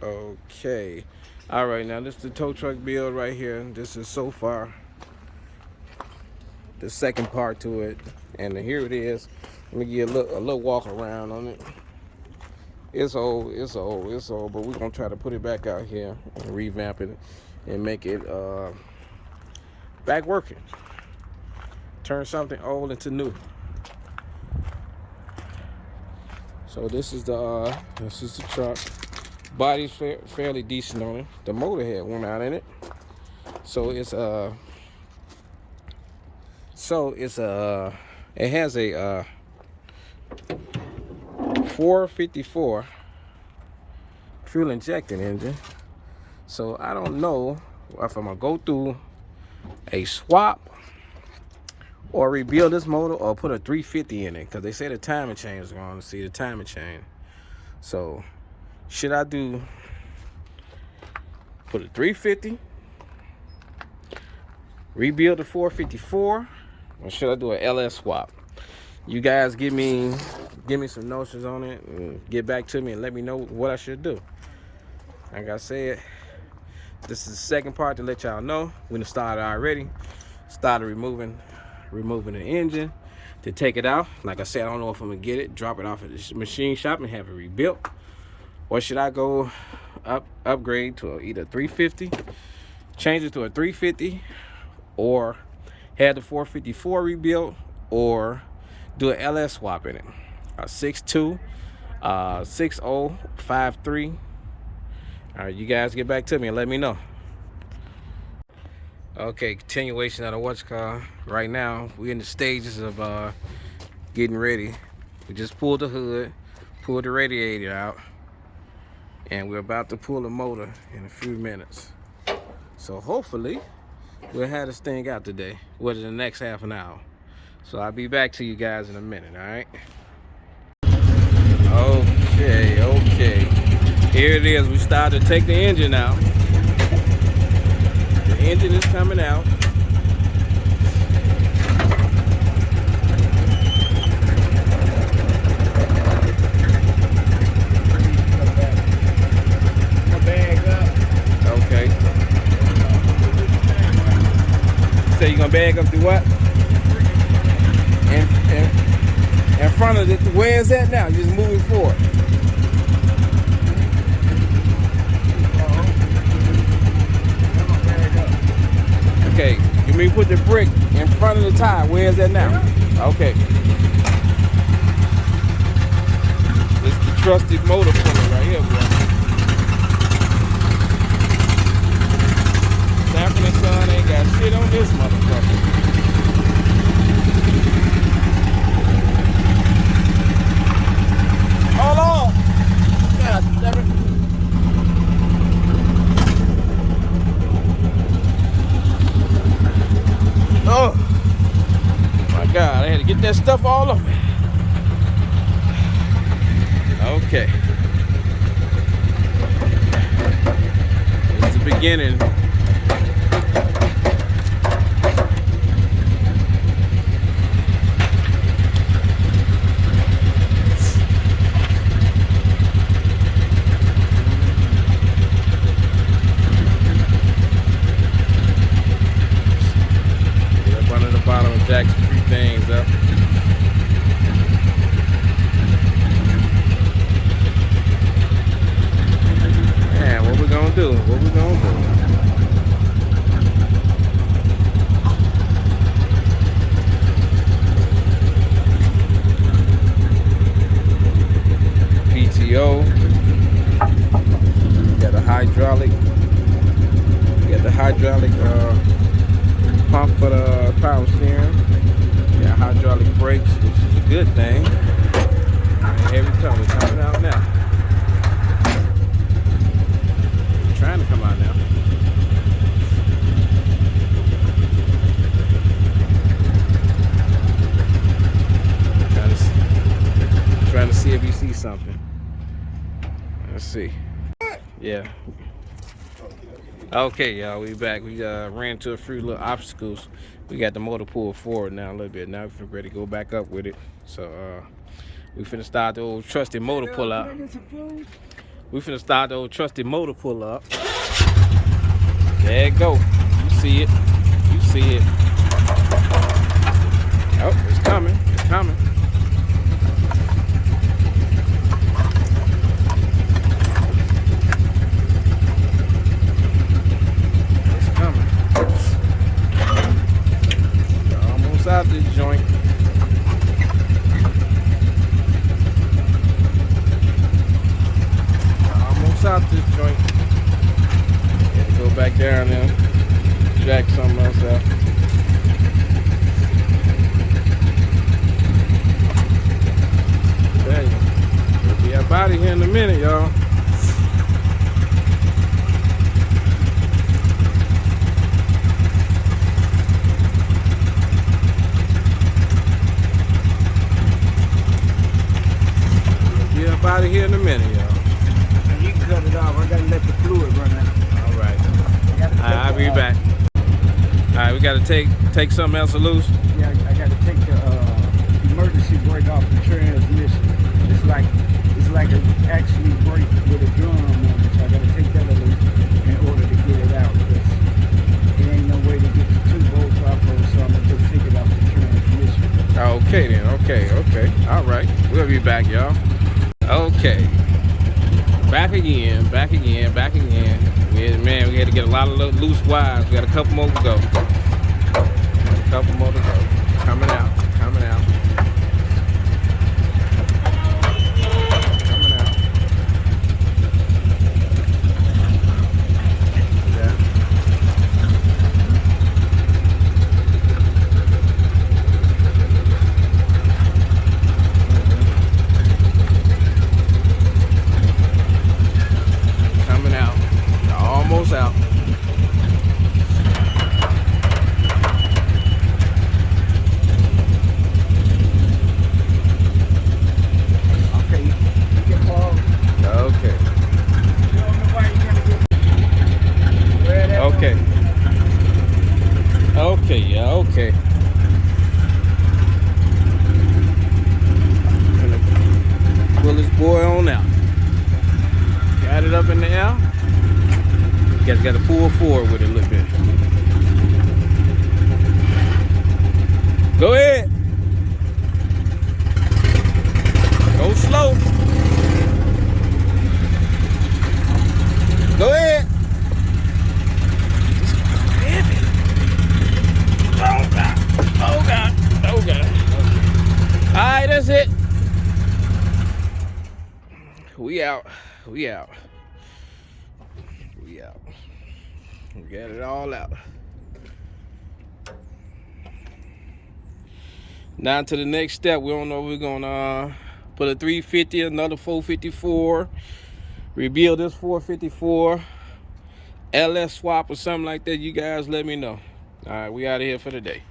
Okay. All right, now this is the tow truck build right here. This is so far the second part to it, and here it is. Let me give you a little walk around on it. It's old, but we're gonna try to put it back out here and revamp it and make it back working. Turn something old into new. So this is the truck. Body's fairly decent on it. The motor head went out in it. So it has a 454 fuel injecting engine. So I don't know if I'm gonna go through a swap or rebuild this motor or put a 350 in it, because they say the timing chain is going to see the timing chain. So should I put a 350, rebuild the 454, or should I do an LS swap? You guys give me some notions on it and get back to me and let me know what I should do. Like I said, this is the second part to let y'all know. We done started already. Started removing the engine to take it out. Like I said, I don't know if I'm gonna get it, drop it off at the machine shop and have it rebuilt, or should I go upgrade to either 350, change it to a 350, or have the 454 rebuilt, or do an LS swap in it. A 6.2, 6053. All right, you guys get back to me and let me know. Okay, continuation of the what's called. Right now, we're in the stages of getting ready. We just pulled the hood, pulled the radiator out, and we're about to pull the motor in a few minutes. So hopefully, we'll have this thing out today, within the next half an hour. So I'll be back to you guys in a minute, all right? Okay. Here it is. We started to take the engine out. The engine is coming out. Okay. So you're gonna bag up the what? In front of it. Where is that now? Just moving forward. Okay, you mean put the brick in front of the tire. Where is that now? Okay. This is the trusted motor puller right here, boy. Sanford and Son ain't got shit on this motherfucker. Hold on. God damn it. Oh my God, I had to get that stuff all over. Okay. It's the beginning. Jack some few things up. Man, what we gonna do? PTO. Got the hydraulic pump for the power steering. Got hydraulic brakes, which is a good thing. And heavy coming out now. Trying to come out now. Trying to see if you see something. Let's see. Yeah. Okay, y'all, we back. We ran into a few little obstacles. We got the motor pulled forward now a little bit. Now we're ready to go back up with it. So we finna start the old trusted motor pull out. We finna start the old trusty motor pull up. There it go. You see it. You see it. Oh, it's coming. It's coming. It's coming. You're almost out this joint. Out this joint. Gotta go back down there, jack something else out. There you go. We'll be up out of here in a minute, y'all. We'll be up out of here in a minute, y'all. Cut it off. I gotta let the fluid run out. All right. I'll be back. All right, we gotta take something else loose. Yeah, I gotta take the emergency brake off the transmission. It's like an actually brake with a drum on it. So I gotta take that loose in order to get it out. There ain't no way to get the 2 bolts off of it, so I'm gonna just take it off the transmission. Okay then. Okay. All right. We'll be back, y'all. Okay. Back again. We had to get a lot of loose wires. We got a couple more to go. Coming out. Yeah. Coming out. Almost out. Okay, you can pause. Okay. You don't know why you're gonna get where that Okay. Okay, yeah, okay. Gonna pull this boy on out. Got it up in the air. You guys gotta pull forward with it a little bit. Go ahead. Go slow. Go ahead. Heavy. Oh God. Oh God. Oh God. Okay. All right, that's it. We out. We got it all out. Now to the next step. We don't know if we're gonna put a 350, another 454, rebuild this 454, LS swap or something like that. You guys let me know. All right, we out of here for the day.